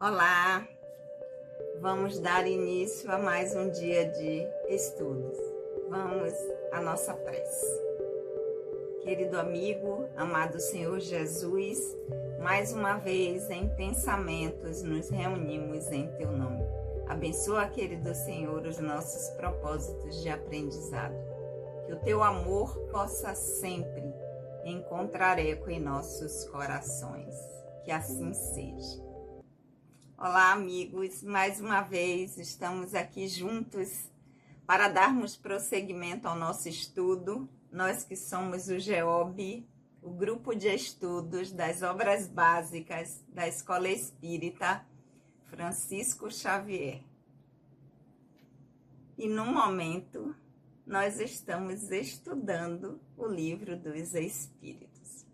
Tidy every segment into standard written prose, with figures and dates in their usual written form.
Olá, vamos dar início a mais um dia de estudos. Vamos à nossa prece. Querido amigo, amado Senhor Jesus, mais uma vez em pensamentos nos reunimos em Teu nome. Abençoa, querido Senhor, os nossos propósitos de aprendizado. Que o Teu amor possa sempre encontrar eco em nossos corações. Que assim seja. Olá, amigos, mais uma vez estamos aqui juntos para darmos prosseguimento ao nosso estudo. Nós que somos o GEOB, o Grupo de Estudos das Obras Básicas da Escola Espírita Francisco Xavier. E no momento nós estamos estudando o Livro dos Espíritos.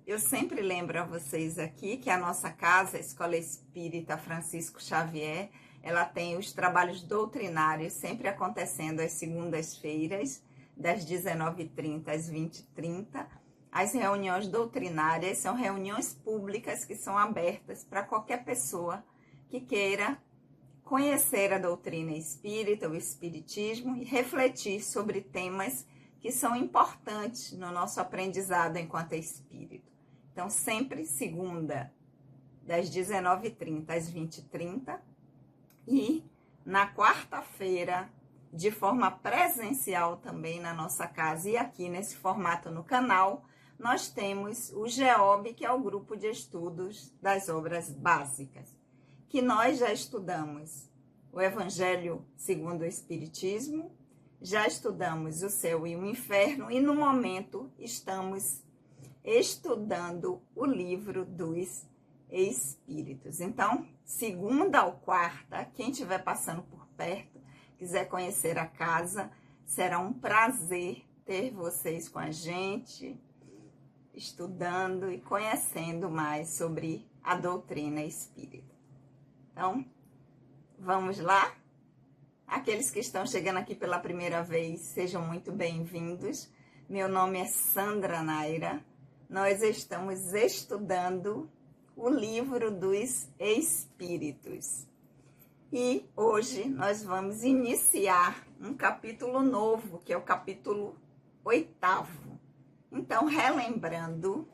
Eu sempre lembro a vocês aqui que a nossa casa, a Escola Espírita Francisco Xavier, ela tem os trabalhos doutrinários sempre acontecendo às segundas-feiras, das 19h30 às 20h30. As reuniões doutrinárias são reuniões públicas que são abertas para qualquer pessoa que queira conhecer a doutrina espírita, o espiritismo, e refletir sobre temas que são importantes no nosso aprendizado enquanto espírito. Então, sempre segunda, das 19h30 às 20h30, e na quarta-feira, de forma presencial também na nossa casa, e aqui nesse formato no canal, nós temos o GEOB, que é o Grupo de Estudos das Obras Básicas, que nós já estudamos o Evangelho segundo o Espiritismo, já estudamos o céu e o inferno, e no momento estamos estudando o Livro dos Espíritos. Então, segunda ou quarta, quem estiver passando por perto, quiser conhecer a casa, será um prazer ter vocês com a gente, estudando e conhecendo mais sobre a doutrina espírita. Então, vamos lá? Aqueles que estão chegando aqui pela primeira vez, sejam muito bem-vindos. Meu nome é Sandra Naira. Nós estamos estudando o Livro dos Espíritos. E hoje nós vamos iniciar um capítulo novo, que é o capítulo 8º. Então, relembrando,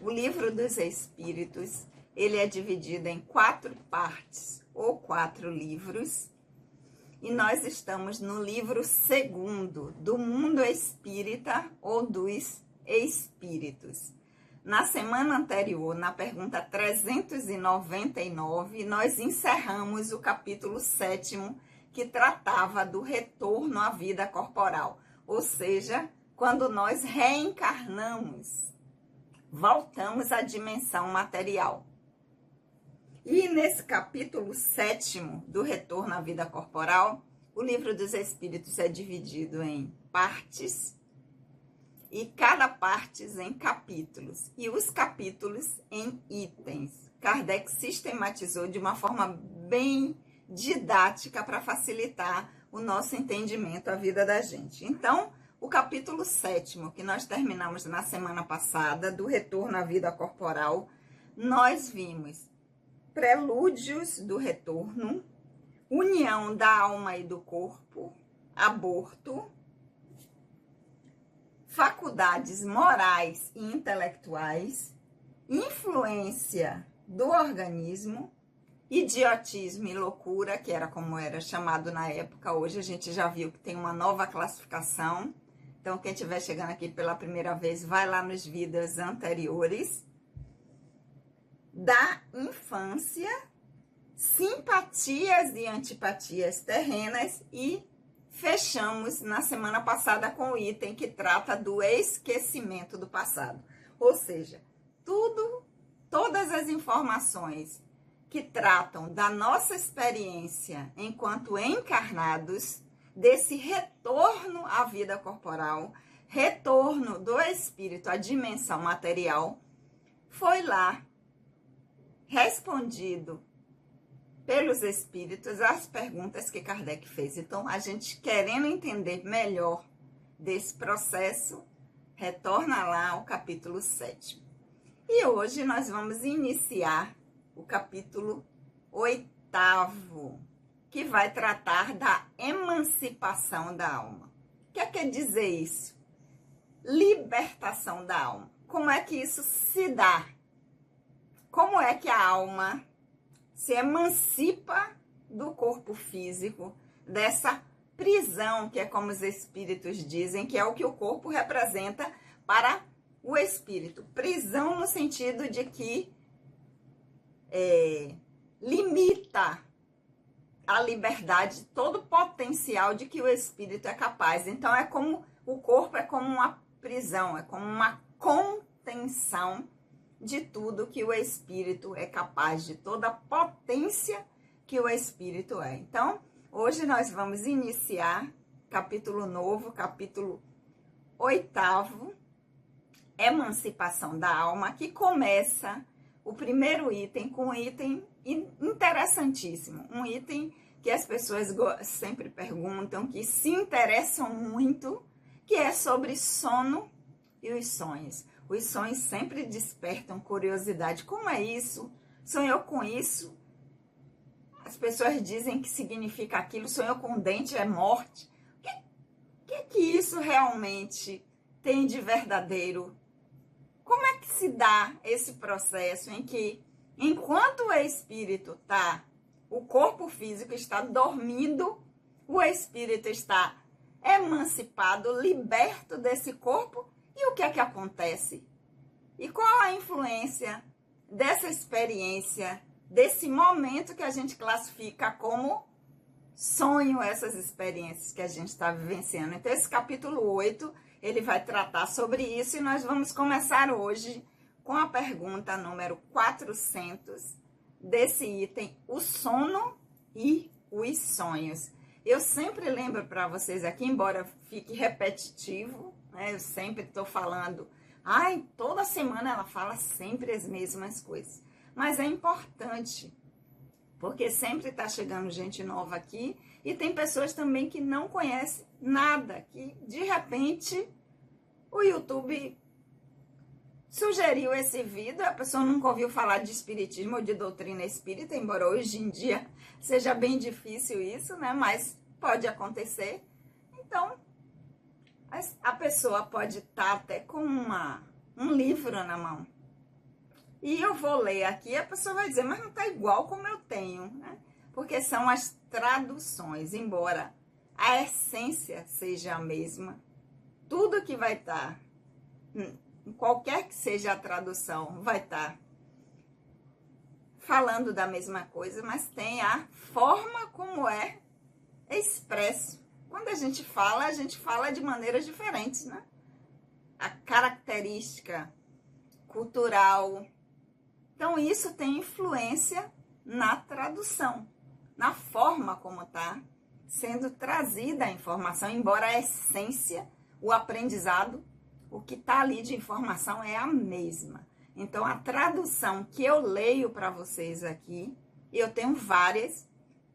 o Livro dos Espíritos, ele é dividido em 4 partes, ou 4 livros, e nós estamos no livro 2º, do Mundo Espírita ou dos Espíritos. Na semana anterior, na pergunta 399, nós encerramos o capítulo 7º, que tratava do retorno à vida corporal, ou seja, quando nós reencarnamos, voltamos à dimensão material. E nesse capítulo 7º do retorno à vida corporal, o Livro dos Espíritos é dividido em partes, e cada parte em capítulos, e os capítulos em itens. Kardec sistematizou de uma forma bem didática para facilitar o nosso entendimento, a vida da gente. Então, o capítulo 7º, que nós terminamos na semana passada, do retorno à vida corporal, nós vimos prelúdios do retorno, união da alma e do corpo, aborto, faculdades morais e intelectuais, influência do organismo, idiotismo e loucura, que era como era chamado na época. Hoje a gente já viu que tem uma nova classificação. Então, quem estiver chegando aqui pela primeira vez, vai lá nos vídeos anteriores. Da infância, simpatias e antipatias terrenas, e fechamos na semana passada com o item que trata do esquecimento do passado. Ou seja, todas as informações que tratam da nossa experiência enquanto encarnados, desse retorno à vida corporal, retorno do espírito à dimensão material, foi lá respondido pelos espíritos as perguntas que Kardec fez. Então, a gente querendo entender melhor desse processo, retorna lá ao capítulo 7º. E hoje nós vamos iniciar o capítulo 8º. 8º, que vai tratar da emancipação da alma. O que quer dizer isso? Libertação da alma. Como é que isso se dá? Como é que a alma se emancipa do corpo físico, dessa prisão, que é como os espíritos dizem, que é o que o corpo representa para o espírito. Prisão no sentido de que limita a liberdade, todo o potencial de que o espírito é capaz. Então, é como o corpo é como uma prisão, é como uma contenção de tudo que o espírito é capaz, de toda a potência que o espírito é. Então, hoje nós vamos iniciar capítulo novo, capítulo 8º, Emancipação da Alma, que começa o primeiro item com um item interessantíssimo, um item que as pessoas sempre perguntam, que se interessam muito, que é sobre sono e os sonhos. Os sonhos sempre despertam curiosidade. Como é isso? Sonhou com isso? As pessoas dizem que significa aquilo. Sonhou com um dente, é morte. O que isso realmente tem de verdadeiro? Como é que se dá esse processo em que, enquanto o espírito está, o corpo físico está dormindo, o espírito está emancipado, liberto desse corpo? E o que é que acontece? E qual a influência dessa experiência, desse momento que a gente classifica como sonho, essas experiências que a gente está vivenciando? Então, esse capítulo 8, ele vai tratar sobre isso e nós vamos começar hoje com a pergunta número 400 desse item, o sono e os sonhos. Eu sempre lembro para vocês aqui, embora fique repetitivo, eu sempre estou falando, toda semana ela fala sempre as mesmas coisas. Mas é importante, porque sempre está chegando gente nova aqui e tem pessoas também que não conhecem nada, que de repente o YouTube sugeriu esse vídeo, a pessoa nunca ouviu falar de espiritismo ou de doutrina espírita, embora hoje em dia seja bem difícil isso, né? Mas pode acontecer. Então, a pessoa pode estar até com um livro na mão. E eu vou ler aqui, a pessoa vai dizer, mas não está igual como eu tenho, né? Porque são as traduções, embora a essência seja a mesma, tudo que vai estar, qualquer que seja a tradução, vai estar falando da mesma coisa, mas tem a forma como é expresso. Quando a gente fala de maneiras diferentes, né? A característica cultural. Então, isso tem influência na tradução, na forma como está sendo trazida a informação, embora a essência, o aprendizado, o que está ali de informação é a mesma. Então, a tradução que eu leio para vocês aqui, eu tenho várias,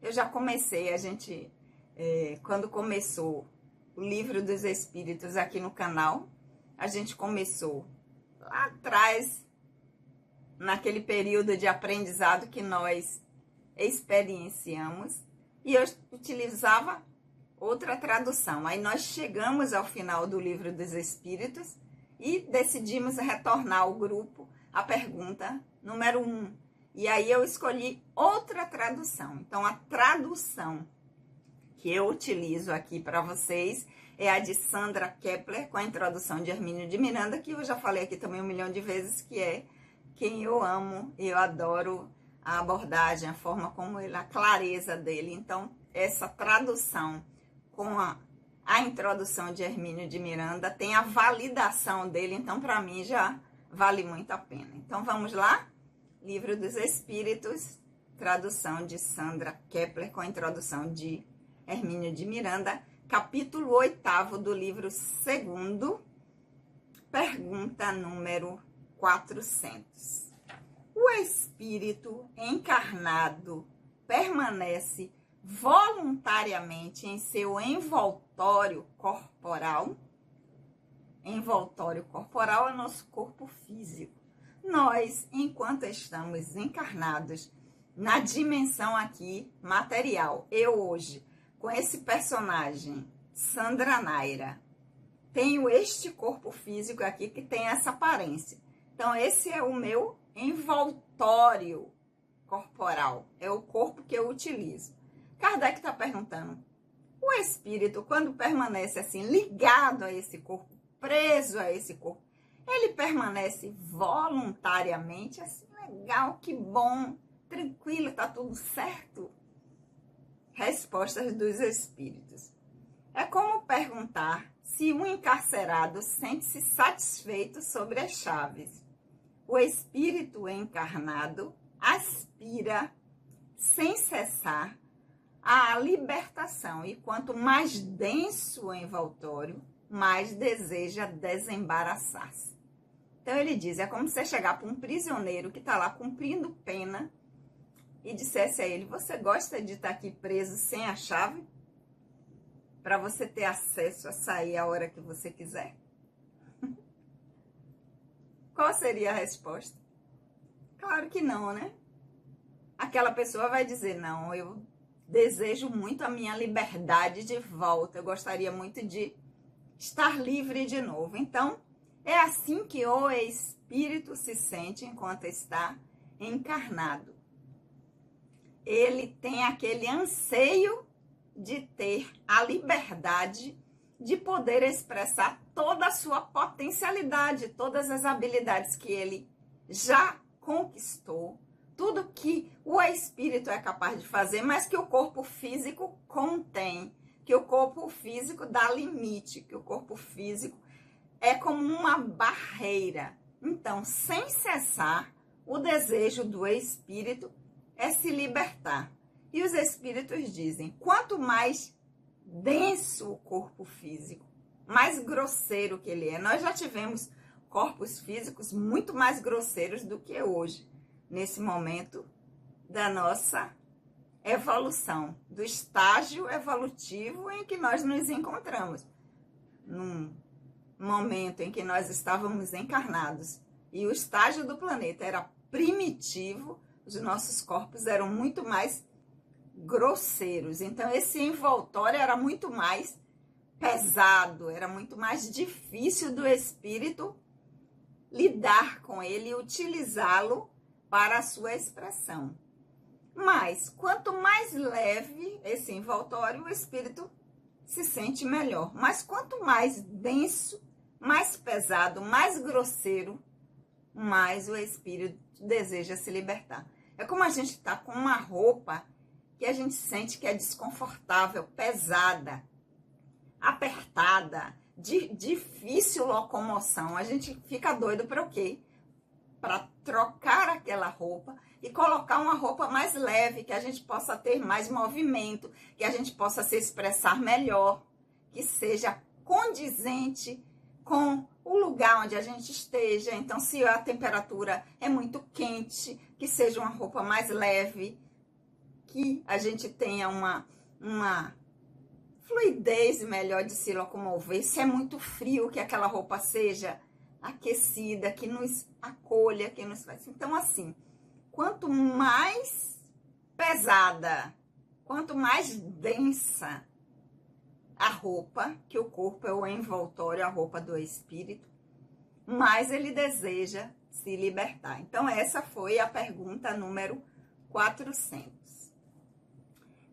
eu já comecei, quando começou o Livro dos Espíritos aqui no canal, a gente começou lá atrás, naquele período de aprendizado que nós experienciamos, e eu utilizava outra tradução. Aí nós chegamos ao final do Livro dos Espíritos e decidimos retornar ao grupo a pergunta número 1. E aí eu escolhi outra tradução. Então, a tradução que eu utilizo aqui para vocês é a de Sandra Kepler, com a introdução de Hermínio de Miranda, que eu já falei aqui também 1 milhão de vezes, que é quem eu amo, eu adoro a abordagem, a forma como ele, a clareza dele. Então, essa tradução com a introdução de Hermínio de Miranda tem a validação dele, então para mim já vale muito a pena. Então vamos lá? Livro dos Espíritos, tradução de Sandra Kepler com a introdução de Hermínio de Miranda, capítulo 8º do livro 2º, pergunta número 400. O espírito encarnado permanece voluntariamente em seu envoltório corporal? Envoltório corporal é nosso corpo físico. Nós, enquanto estamos encarnados, na dimensão aqui material. Eu hoje, com esse personagem, Sandra Naira, tenho este corpo físico aqui que tem essa aparência. Então, esse é o meu envoltório corporal. É o corpo que eu utilizo. Kardec está perguntando, o espírito, quando permanece assim, ligado a esse corpo, preso a esse corpo, ele permanece voluntariamente, assim, legal, que bom, tranquilo, tá tudo certo? Respostas dos espíritos. É como perguntar se um encarcerado sente-se satisfeito sobre as chaves. O espírito encarnado aspira, sem cessar, à libertação. E quanto mais denso o envoltório, mais deseja desembaraçar-se. Então ele diz, é como se você chegar para um prisioneiro que está lá cumprindo pena e dissesse a ele, você gosta de estar aqui preso sem a chave? Para você ter acesso a sair a hora que você quiser? Qual seria a resposta? Claro que não, né? Aquela pessoa vai dizer, não, eu desejo muito a minha liberdade de volta, eu gostaria muito de estar livre de novo. Então, é assim que o espírito se sente enquanto está encarnado. Ele tem aquele anseio de ter a liberdade de poder expressar toda a sua potencialidade, todas as habilidades que ele já conquistou, tudo que o espírito é capaz de fazer, mas que o corpo físico contém, que o corpo físico dá limite, que o corpo físico é como uma barreira. Então, sem cessar, o desejo do espírito é se libertar. E os espíritos dizem, quanto mais denso o corpo físico, mais grosseiro que ele é. Nós já tivemos corpos físicos muito mais grosseiros do que hoje, nesse momento da nossa evolução, do estágio evolutivo em que nós nos encontramos. Num momento em que nós estávamos encarnados e o estágio do planeta era primitivo, os nossos corpos eram muito mais grosseiros. Então, esse envoltório era muito mais pesado, era muito mais difícil do espírito lidar com ele e utilizá-lo para a sua expressão. Mas, quanto mais leve esse envoltório, o espírito se sente melhor. Mas quanto mais denso, mais pesado, mais grosseiro, mais o espírito deseja se libertar. É como a gente está com uma roupa que a gente sente que é desconfortável, pesada, apertada, de difícil locomoção. A gente fica doido para o quê? Para trocar aquela roupa e colocar uma roupa mais leve, que a gente possa ter mais movimento, que a gente possa se expressar melhor, que seja condizente com o lugar onde a gente esteja. Então, se a temperatura é muito quente, que seja uma roupa mais leve, que a gente tenha uma fluidez melhor de se locomover. Se é muito frio, que aquela roupa seja aquecida, que nos acolha, que nos faz. Então, assim, quanto mais pesada, quanto mais densa a roupa, que o corpo é o envoltório, a roupa do espírito, mais ele deseja se libertar. Então, essa foi a pergunta número 400.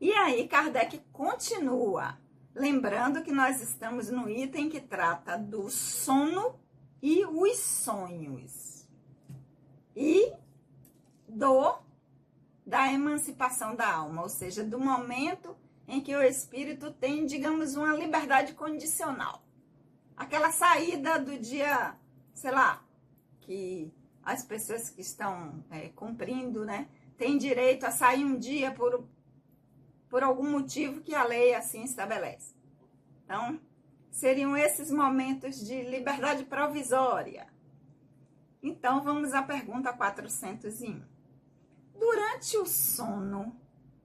E aí, Kardec continua, lembrando que nós estamos no item que trata do sono e os sonhos. E da emancipação da alma, ou seja, do momento em que o espírito tem, digamos, uma liberdade condicional. Aquela saída do dia, sei lá, que as pessoas que estão cumprindo, né, têm direito a sair um dia por algum motivo que a lei assim estabelece. Então, seriam esses momentos de liberdade provisória. Então, vamos à pergunta 401. Durante o sono,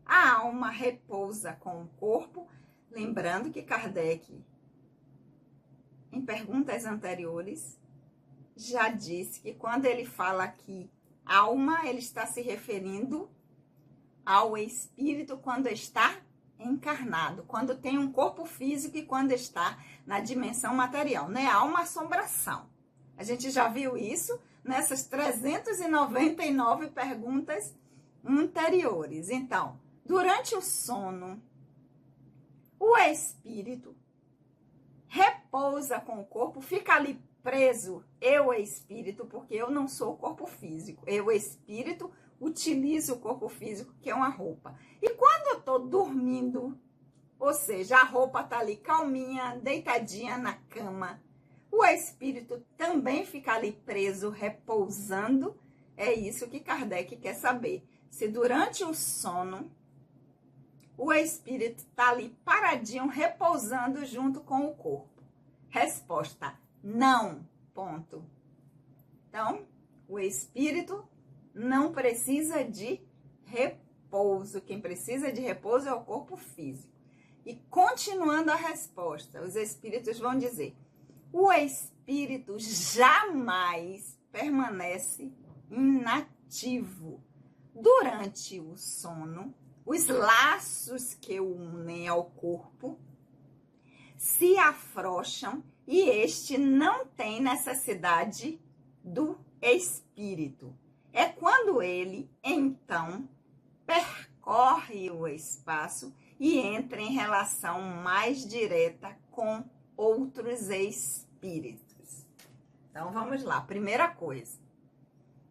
a alma repousa com o corpo, lembrando que Kardec, em perguntas anteriores, já disse que quando ele fala aqui alma, ele está se referindo ao espírito quando está encarnado, quando tem um corpo físico e quando está na dimensão material, né? Há uma assombração. A gente já viu isso nessas 399 perguntas anteriores. Então, durante o sono, o espírito repousa com o corpo, fica ali preso, eu espírito, porque eu não sou o corpo físico, eu espírito utilizo o corpo físico, que é uma roupa. E quando eu tô dormindo, ou seja, a roupa tá ali calminha, deitadinha na cama, o espírito também fica ali preso, repousando. É isso que Kardec quer saber. Se durante o sono, o espírito está ali paradinho, repousando junto com o corpo. Resposta: não. Ponto. Então, o espírito não precisa de repouso. Quem precisa de repouso é o corpo físico. E continuando a resposta, os espíritos vão dizer: o espírito jamais permanece inativo. Durante o sono, os laços que o unem ao corpo se afrouxam e este não tem necessidade do espírito. É quando ele, então, percorre o espaço e entra em relação mais direta com outros espíritos. Então, vamos lá. Primeira coisa.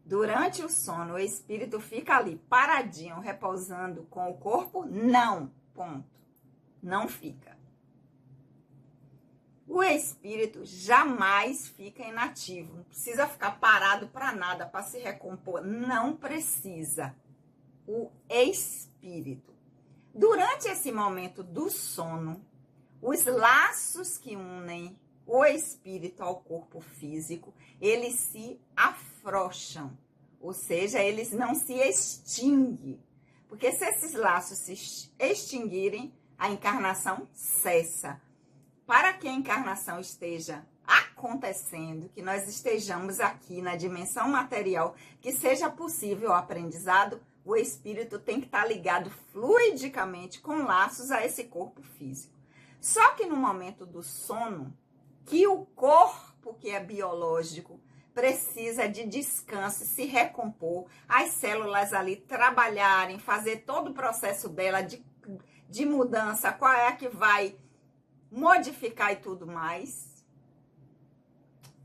Durante o sono, o espírito fica ali paradinho, repousando com o corpo? Não. Ponto. Não fica. O espírito jamais fica inativo. Não precisa ficar parado para nada, para se recompor. Não precisa. O espírito. Durante esse momento do sono, os laços que unem o espírito ao corpo físico, eles se afrouxam. Ou seja, eles não se extinguem. Porque se esses laços se extinguirem, a encarnação cessa. Para que a encarnação esteja acontecendo, que nós estejamos aqui na dimensão material, que seja possível o aprendizado, o espírito tem que estar ligado fluidicamente com laços a esse corpo físico. Só que no momento do sono, que o corpo que é biológico precisa de descanso, se recompor, as células ali trabalharem, fazer todo o processo dela de mudança, qual é a que vai modificar e tudo mais,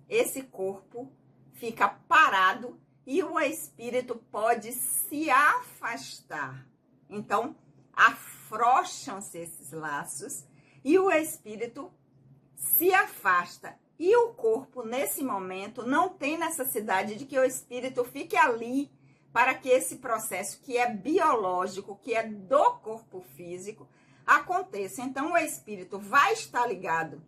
esse corpo fica parado e o espírito pode se afastar. Então, afrouxam-se esses laços e o espírito se afasta. E o corpo, nesse momento, não tem necessidade de que o espírito fique ali para que esse processo que é biológico, que é do corpo físico, aconteça. Então, o espírito vai estar ligado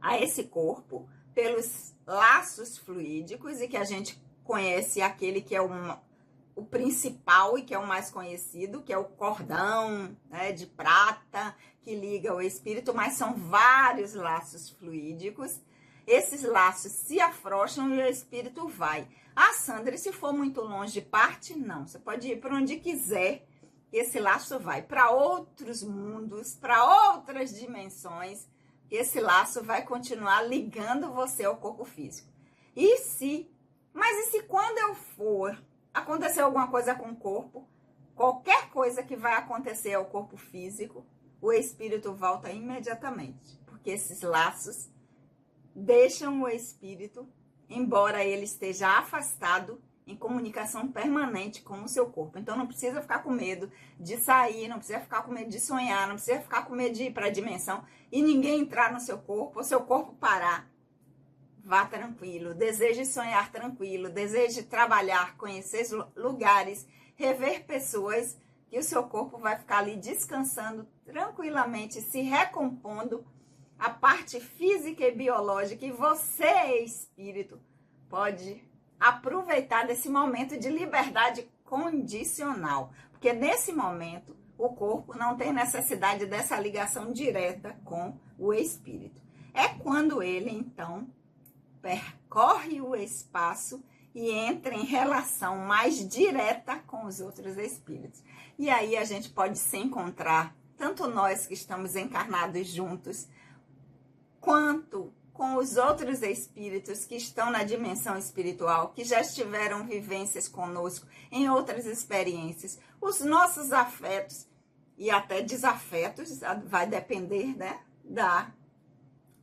a esse corpo pelos laços fluídicos, e que a gente conhece aquele que é o principal e que é o mais conhecido, que é o cordão, né, de prata que liga o espírito, mas são vários laços fluídicos. Esses laços se afrouxam e o espírito vai. Ah, Sandra, e se for muito longe, parte? Não, você pode ir para onde quiser. Esse laço vai para outros mundos, para outras dimensões. Esse laço vai continuar ligando você ao corpo físico. Mas e se quando eu for acontecer alguma coisa com o corpo, qualquer coisa que vai acontecer ao corpo físico, o espírito volta imediatamente. Porque esses laços deixam o espírito, embora ele esteja afastado, em comunicação permanente com o seu corpo. Então, não precisa ficar com medo de sair, não precisa ficar com medo de sonhar, não precisa ficar com medo de ir para a dimensão e ninguém entrar no seu corpo, ou seu corpo parar. Vá tranquilo, deseje sonhar tranquilo, deseje trabalhar, conhecer lugares, rever pessoas, que o seu corpo vai ficar ali descansando tranquilamente, se recompondo a parte física e biológica, e você, espírito, pode aproveitar desse momento de liberdade condicional, porque nesse momento o corpo não tem necessidade dessa ligação direta com o espírito. É quando ele, então, percorre o espaço e entra em relação mais direta com os outros espíritos. E aí a gente pode se encontrar, tanto nós que estamos encarnados juntos, quanto com os outros espíritos que estão na dimensão espiritual, que já tiveram vivências conosco em outras experiências. Os nossos afetos e até desafetos, vai depender, né, da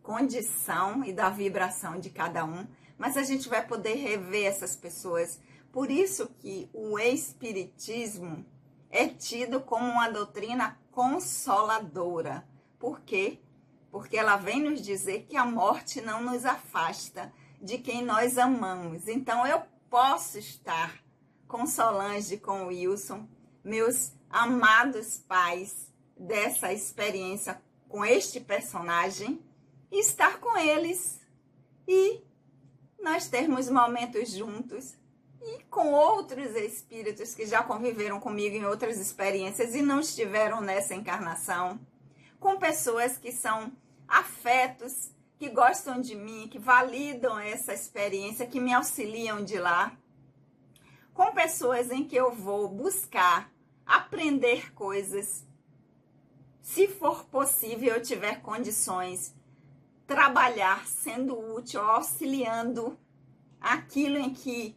condição e da vibração de cada um, mas a gente vai poder rever essas pessoas. Por isso que o espiritismo é tido como uma doutrina consoladora. Por quê? Porque ela vem nos dizer que a morte não nos afasta de quem nós amamos. Então eu posso estar com Solange, com o Wilson, meus amados pais, dessa experiência com este personagem, e estar com eles e nós termos momentos juntos e com outros espíritos que já conviveram comigo em outras experiências e não estiveram nessa encarnação, com pessoas que são afetos, que gostam de mim, que validam essa experiência, que me auxiliam de lá, com pessoas em que eu vou buscar aprender coisas, se for possível, eu tiver condições, trabalhar sendo útil, auxiliando aquilo em que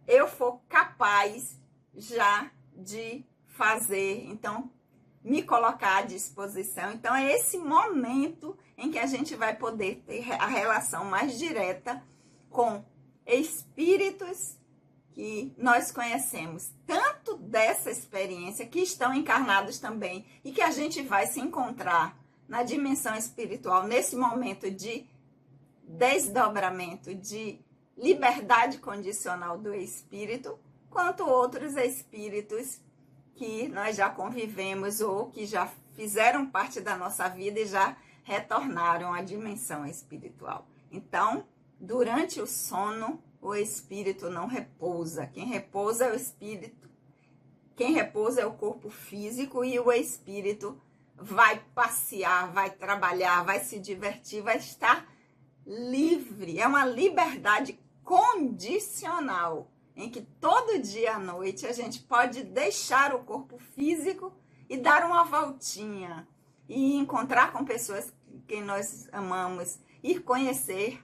eu for capaz já de fazer. Então, me colocar à disposição. Então, é esse momento em que a gente vai poder ter a relação mais direta com espíritos que nós conhecemos, tanto dessa experiência, que estão encarnados também, e que a gente vai se encontrar na dimensão espiritual, nesse momento de desdobramento, de liberdade condicional do espírito, quanto outros espíritos que nós já convivemos ou que já fizeram parte da nossa vida e já retornaram à dimensão espiritual. Então, durante o sono, o espírito não repousa. Quem repousa é o espírito, quem repousa é o corpo físico, e o espírito vai passear, vai trabalhar, vai se divertir, vai estar livre. É uma liberdade condicional, em que todo dia à noite a gente pode deixar o corpo físico e dar uma voltinha e encontrar com pessoas que nós amamos, ir conhecer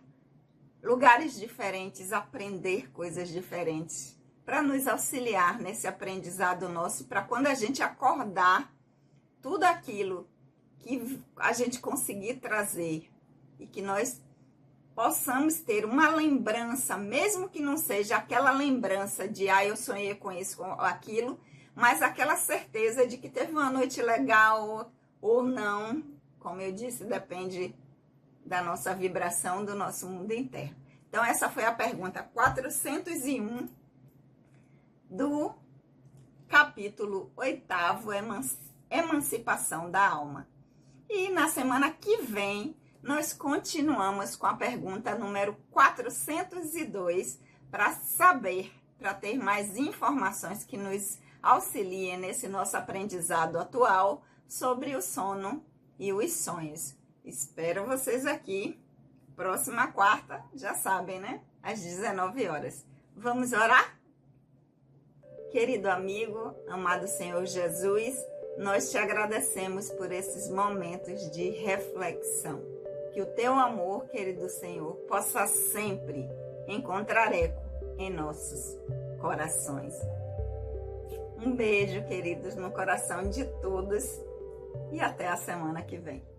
lugares diferentes, aprender coisas diferentes, para nos auxiliar nesse aprendizado nosso, para quando a gente acordar, tudo aquilo que a gente conseguir trazer e que nós possamos ter uma lembrança, mesmo que não seja aquela lembrança de eu sonhei com isso, com aquilo, mas aquela certeza de que teve uma noite legal ou não, como eu disse, depende da nossa vibração, do nosso mundo interno. Então, essa foi a pergunta 401 do capítulo 8º, Emancipação da Alma. E na semana que vem, nós continuamos com a pergunta número 402, para saber, para ter mais informações que nos auxiliem nesse nosso aprendizado atual sobre o sono e os sonhos. Espero vocês aqui, próxima quarta, já sabem, né? Às 19 horas. Vamos orar? Querido amigo, amado Senhor Jesus, nós te agradecemos por esses momentos de reflexão. Que o teu amor, querido Senhor, possa sempre encontrar eco em nossos corações. Um beijo, queridos, no coração de todos, e até a semana que vem.